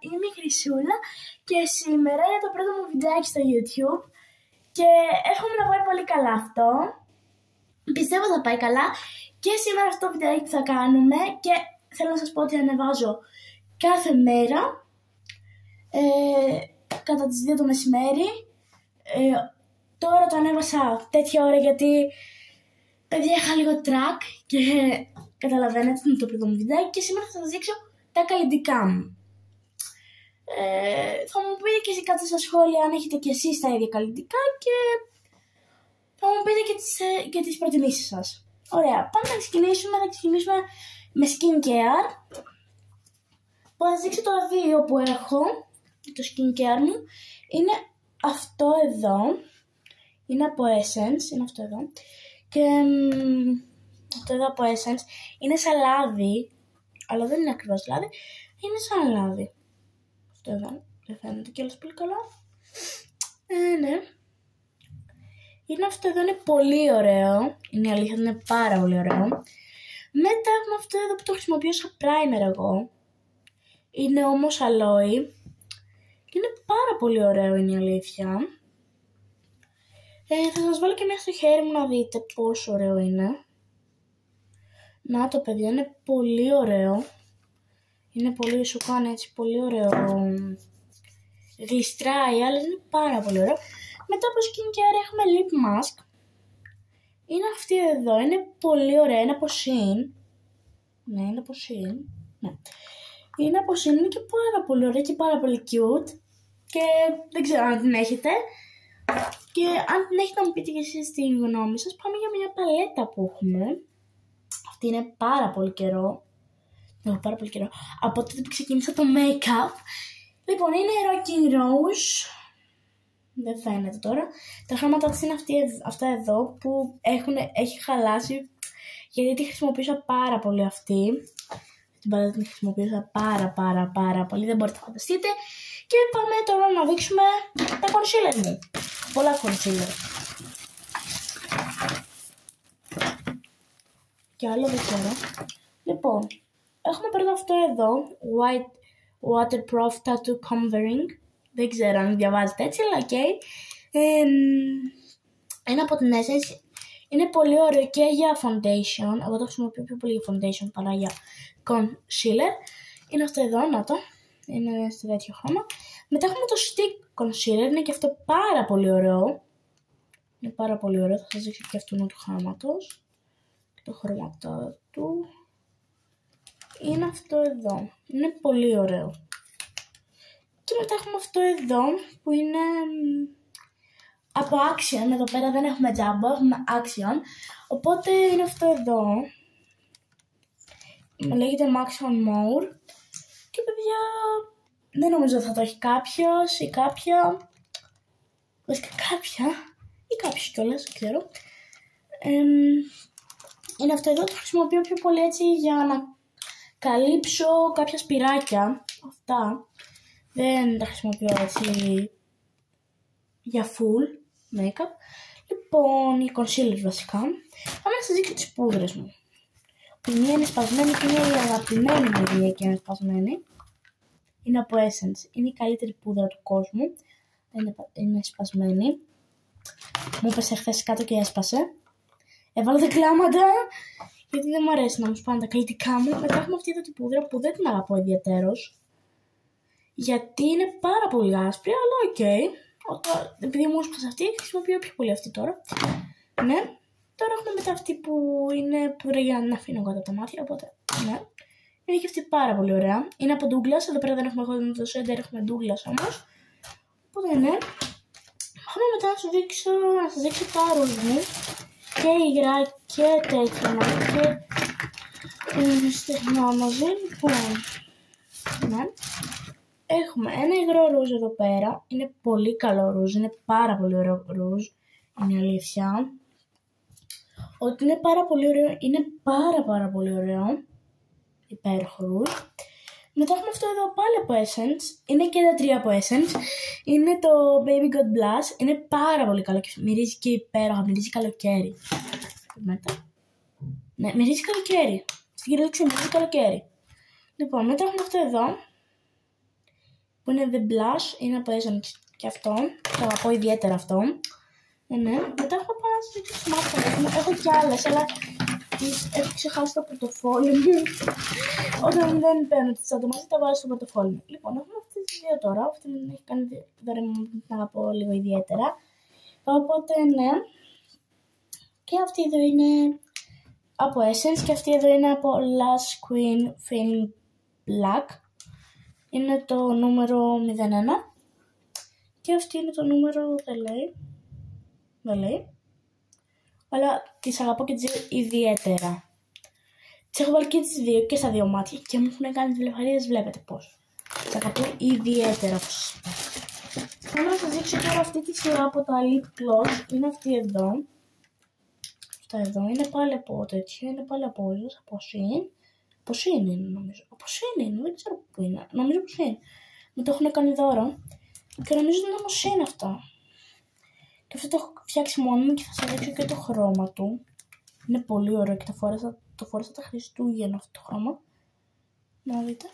Είμαι η Χρυσούλα και σήμερα είναι το πρώτο μου βιντεάκι στο YouTube και εύχομαι να πάει πολύ καλά αυτό. Πιστεύω θα πάει καλά και σήμερα αυτό το βιντεάκι που θα κάνουμε και θέλω να σας πω ότι ανεβάζω κάθε μέρα κατά τις 2 το μεσημέρι. Τώρα το ανέβασα τέτοια ώρα γιατί παιδιά είχα λίγο track και καταλαβαίνετε είναι το πρώτο μου βιντεάκι και σήμερα θα σας δείξω τα καλλιτικά μου. Θα μου πείτε και εσείς κάτω στα σχόλια αν έχετε και εσείς τα ίδια καλλιτικά και θα μου πείτε και τις προτιμήσεις σας. Ωραία, πάμε να ξεκινήσουμε. Θα ξεκινήσουμε με skincare. Θα σας δείξω τα δύο που έχω. Το skincare μου είναι αυτό εδώ. Είναι από Essence, είναι αυτό εδώ. Και αυτό εδώ από Essence είναι σαν λάδι, αλλά δεν είναι ακριβώς λάδι, είναι σαν λάδι. Αυτό εδώ, δεν φαίνεται κιόλας πολύ καλά. Ναι. Είναι αυτό εδώ, είναι πολύ ωραίο. Είναι η αλήθεια, είναι πάρα πολύ ωραίο. Μετά έχουμε αυτό εδώ που το χρησιμοποιώ σαν primer εγώ. Είναι όμως αλόι. Και είναι πάρα πολύ ωραίο, είναι η αλήθεια. Θα σας βάλω και μια στο χέρι μου να δείτε πόσο ωραίο είναι. Να το παιδιά, είναι πολύ ωραίο. Είναι πολύ, σου κάνει έτσι πολύ ωραίο. Γλιστράει, αλλά είναι πάρα πολύ ωραίο. Μετά από skincare έχουμε lip mask. Είναι αυτή εδώ, είναι πολύ ωραία, είναι από Shein. Ναι, είναι από Shein. Ναι. Είναι από Shein, είναι και πάρα πολύ ωραία και πάρα πολύ cute. Και δεν ξέρω αν την έχετε. Και αν την έχετε να μου πείτε και εσείς τη γνώμη σας. Πάμε για μια παλέτα που έχουμε. Αυτή είναι πάρα πολύ καιρό. Έχω πάρα πολύ καιρό. Από τότε που ξεκίνησα το make-up. Λοιπόν, είναι Rocking Rose. Δεν φαίνεται τώρα. Τα χρώματα της είναι αυτά εδώ που έχει χαλάσει. Γιατί τη χρησιμοποιούσα πάρα πολύ αυτή. Την παλέτα την χρησιμοποιούσα πάρα πολύ. Δεν μπορείτε να φανταστείτε. Και πάμε τώρα να δείξουμε τα concealer μου. Πολλά concealer. Και άλλο δεν ξέρω. Λοιπόν, έχουμε πρώτα αυτό εδώ. White Waterproof Tattoo Covering. Δεν ξέρω αν διαβάζετε έτσι, αλλά ok. Είναι από την Essence. Είναι πολύ ωραίο και για foundation. Εγώ το χρησιμοποιώ πιο πολύ για foundation παρά για concealer. Είναι αυτό εδώ, να το. Είναι στο τέτοιο χρώμα. Μετά έχουμε το stick concealer. Είναι και αυτό πάρα πολύ ωραίο. Είναι πάρα πολύ ωραίο. Θα σας δείξω και αυτόν του χρώματος. Και το χρώματα του. Είναι αυτό εδώ. Είναι πολύ ωραίο. Και μετά έχουμε αυτό εδώ που είναι από Action. Εδώ πέρα δεν έχουμε Jumbo, έχουμε Action. Οπότε είναι αυτό εδώ. Λέγεται Max on More. Και παιδιά δεν νομίζω θα το έχει κάποιος ή κάποια. Βασικά κάποια ή κάποιος κιόλας, δεν ξέρω. Είναι αυτό εδώ, το χρησιμοποιώ πιο πολύ έτσι για να καλύψω κάποια σπυράκια. Αυτά. Δεν τα χρησιμοποιώ έτσι για full make-up. Λοιπόν, η concealer βασικά. Πάμε να σας δείξω τις πούδρες μου. Η μία είναι σπασμένη και είναι η αγαπημένη μου μία και είναι σπασμένη. Είναι από Essence. Είναι η καλύτερη πούδρα του κόσμου. Είναι σπασμένη. Μου έπεσε χθες κάτω και έσπασε. Έβαλα τα κλάματα γιατί δεν μου αρέσει να μου σπάνε τα καλλιτικά μου. Μετά έχουμε αυτή εδώ την πούδρα που δεν την αγαπώ ιδιαίτερος. Γιατί είναι πάρα πολύ άσπρη, αλλά ok. Επειδή μου έσπασε αυτή, χρησιμοποιώ πιο πολύ αυτή τώρα. Ναι. Τώρα έχουμε μετά αυτή που είναι πούδρα για να αφήνω κάτω από τα μάτια, οπότε ναι. Είναι και αυτή πάρα πολύ ωραία. Είναι από Douglas, εδώ πέρα δεν έχουμε εγώ το center, έχουμε Douglas όμως. Οπότε ναι. Πάμε μετά να σας δείξω τα ρούζ μου. Και υγρά και τέτοια και στεγνά μαζί. Λοιπόν, ναι. Έχουμε ένα υγρό ρούζ εδώ πέρα. Είναι πολύ καλό ρούζ, είναι πάρα πολύ ωραίο ρούζ. Είναι η αλήθεια. Ότι είναι πάρα πολύ ωραίο, είναι πάρα πολύ ωραίο. Υπέροχο ρούζ. Μετά έχουμε αυτό εδώ πάλι από Essence. Είναι και τα τρία από Essence. Είναι το Baby God Blush. Είναι πάρα πολύ καλό και μυρίζει και υπέροχα. Μυρίζει καλοκαίρι. Μετά. Ναι, μυρίζει καλοκαίρι. Στην κυριολεξία μυρίζει καλοκαίρι. Λοιπόν, μετά έχουμε αυτό εδώ. που είναι The Blush, είναι από Essence και αυτό, το αγαπώ ιδιαίτερα αυτό. Ναι. Μετά έχω πάνω να σας δείξω έχω κι άλλες, αλλά έχω ξεχάσει το πορτοφόλι μου. Όταν δεν παίρνω τις τσάντα μαζί, τα βάζω στο πορτοφόλι μου. Λοιπόν, έχουμε αυτές τις δύο τώρα. Αυτή μου έχει κάνει δωρεάν, την αγαπώ λίγο ιδιαίτερα. Οπότε ναι. Και αυτή εδώ είναι από Essence και αυτή εδώ είναι από Lush Queen Feeling Black. Είναι το νούμερο 01. Και αυτή είναι το νούμερο, δεν λέει. Αλλά τις αγαπώ και τις δύο ιδιαίτερα. Τις έχω βάλει και τις δύο και στα δύο μάτια και μου έχουν κάνει βλεφαρίδες, βλέπετε πώς. Τις αγαπώ ιδιαίτερα, όπως σας είπα. Θέλω να σας δείξω τώρα αυτή τη σειρά από τα lip gloss. Είναι αυτή εδώ. Αυτά εδώ είναι πάλι από τέτοιο, είναι πάλι από όλους, από Shein. Από Shein είναι νομίζω. Από Shein είναι, δεν ξέρω πού είναι. Νομίζω από Shein. Μου το έχουν κάνει δώρο. Και νομίζω ότι είναι από Shein αυτά. Και αυτό το έχω φτιάξει μόνο μου και θα σας δείξω και το χρώμα του. Είναι πολύ ωραίο και το φόρεσα τα Χριστούγεννα αυτό το χρώμα. Να δείτε.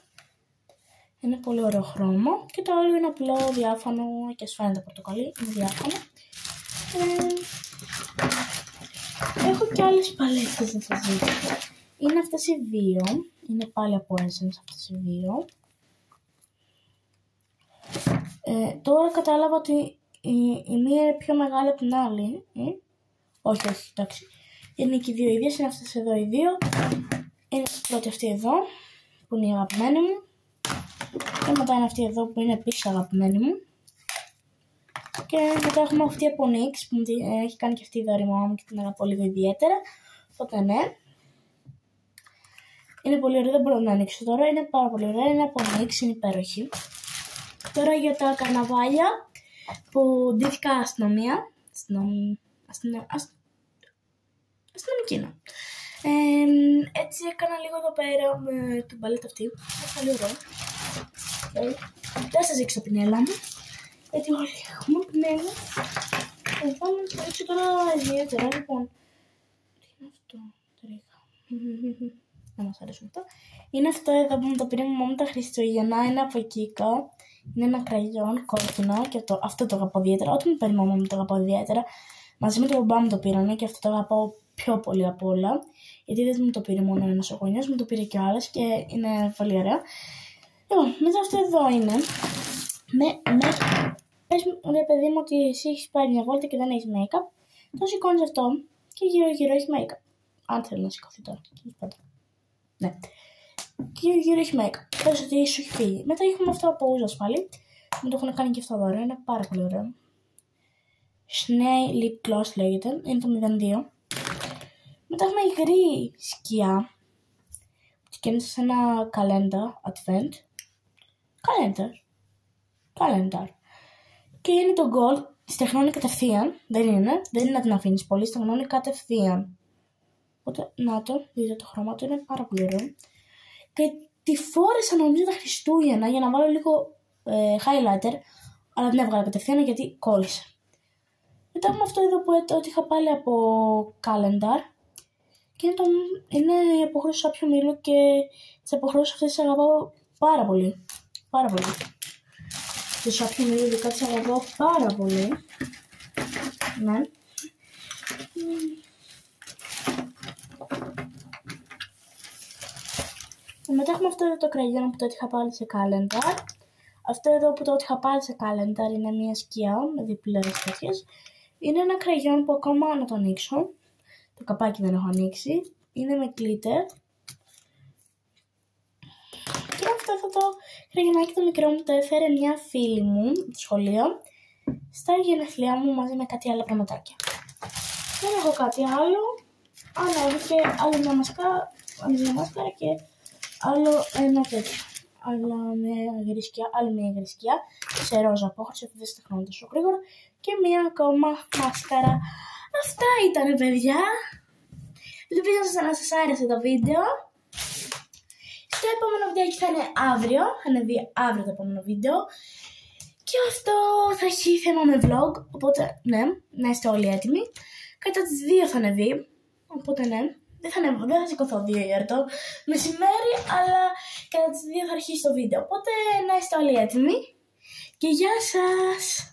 Είναι πολύ ωραίο χρώμα. Και το άλλο είναι απλό διάφανο και ας φαίνεται πορτοκαλί. Είναι διάφανο. Έχω και άλλες παλέτες να σας δείξω. Είναι αυτές οι δύο. Είναι πάλι από Essence αυτές οι δύο. Τώρα κατάλαβα ότι η μία είναι πιο μεγάλη από την άλλη. Όχι, εντάξει. Είναι και οι δύο ίδιες, είναι αυτές εδώ οι δύο. Είναι πρώτη αυτή εδώ, που είναι η αγαπημένη μου. Και μετά είναι αυτή εδώ, που είναι επίσης αγαπημένη μου. Και μετά έχουμε αυτή από NYX, που έχει κάνει και αυτή η δωρημά μου και την αγαπώ λίγο ιδιαίτερα. Οπότε ναι. Είναι πολύ ωραία, δεν μπορώ να ανοίξω τώρα. Είναι πάρα πολύ ωραία, είναι από NYX, είναι υπέροχη. Τώρα για τα καρναβάλια που ντύθηκα αστυνομία. Αστυνομική. Έτσι έκανα λίγο εδώ πέρα με την παλέτα αυτή. Είναι πολύ ωραίο. Δεν σας δείξω τα πινέλα μου. Γιατί όλοι έχουμε πινέλα. Θα να σας δείξω τώρα ιδιαίτερα. Λοιπόν, τι είναι αυτό, τρίχα. Δεν μας αρέσουν αυτά. Είναι αυτό εδώ που μου το πήρε μου μάμα τα Χριστούγεννα. Είναι από Kiko. Είναι ένα κραγιόν κόκκινο και αυτό το αγαπώ ιδιαίτερα. Ό,τι μου παίρνει η μαμά μου το αγαπώ ιδιαίτερα. Μαζί με τον μπαμπά μου το πήρανε και αυτό το αγαπώ πιο πολύ απ' όλα. Γιατί δεν μου το πήρε μόνο ένας ο γονιός, μου το πήρε και ο άλλος και είναι πολύ ωραία. Λοιπόν, μετά αυτό εδώ είναι. Πες μου ρε παιδί μου ότι εσύ έχεις πάρει μια βόλτα και δεν έχεις make-up. Το σηκώνεις αυτό και γύρω-γύρω έχει make-up. Αν θέλω να σηκωθεί τώρα. Ναι. Και γύρω έχει make-up. Πες ότι σου έχει φύγει. Μετά έχουμε αυτό από ούζος πάλι. Μου το έχουν κάνει και αυτό δώρο. Είναι πάρα πολύ ωραίο. Schnee Lip Gloss λέγεται. Είναι το 02. Μετά έχουμε υγρή σκιά. Και είναι σε ένα calendar advent. Calendar. Και είναι το gold. Στεχνώνει κατευθείαν. Δεν είναι να την αφήνεις πολύ. Στεχνώνει κατευθείαν. Οπότε, να το, δείτε το χρώμα του. Είναι πάρα πολύ ωραίο. Και τη φόρεσα νομίζω τα Χριστούγεννα για να βάλω λίγο highlighter. Αλλά την έβγαλα κατευθείαν γιατί κόλλησε. Μετά έχουμε αυτό εδώ που είχα πάλι από calendar. Και είναι η αποχρώσεις σάπιο μήλο και τις αποχρώσεις αυτές τις αγαπάω πάρα πολύ. Πάρα πολύ. Το σάπιο μήλο ειδικά τις αγαπάω πάρα πολύ. Ναι. Μετά έχουμε αυτό εδώ το κραγιόν που το είχα πάλι σε calendar. Αυτό εδώ που το είχα πάλι σε calendar είναι μια σκιά με διπλές τέτοιες. Είναι ένα κραγιόν που ακόμα να το ανοίξω. Το καπάκι δεν έχω ανοίξει. Είναι με glitter. Και αυτό το κραγιονάκι το μικρό μου το έφερε μια φίλη μου στο σχολείο στα γενεθλιά μου μαζί με κάτι άλλα πραγματάκια. Δεν έχω κάτι άλλο. Και άλλη μια μασκάρα και άλλο ένα τέτοιο. Άλλη μια υγρή σκιά σε ρόζα απόχρωση, αυτή δεν στεχνώνει τόσο γρήγορα. Και μια ακόμα μασκάρα. Αυτά ήτανε παιδιά. Ελπίζω να σας άρεσε το βίντεο. Στο επόμενο βιντεάκι θα είναι αύριο. Θα ανεβεί αύριο το επόμενο βίντεο. Και αυτό θα έχει θέμα με vlog. Οπότε ναι, να είστε όλοι έτοιμοι. Κατά τις 2 θα ανεβεί. Οπότε ναι, δεν θα σηκωθώ 2 η ώρα το μεσημέρι. Αλλά κατά τις 2 θα αρχίσει το βίντεο. Οπότε να είστε όλοι έτοιμοι. και γεια σας!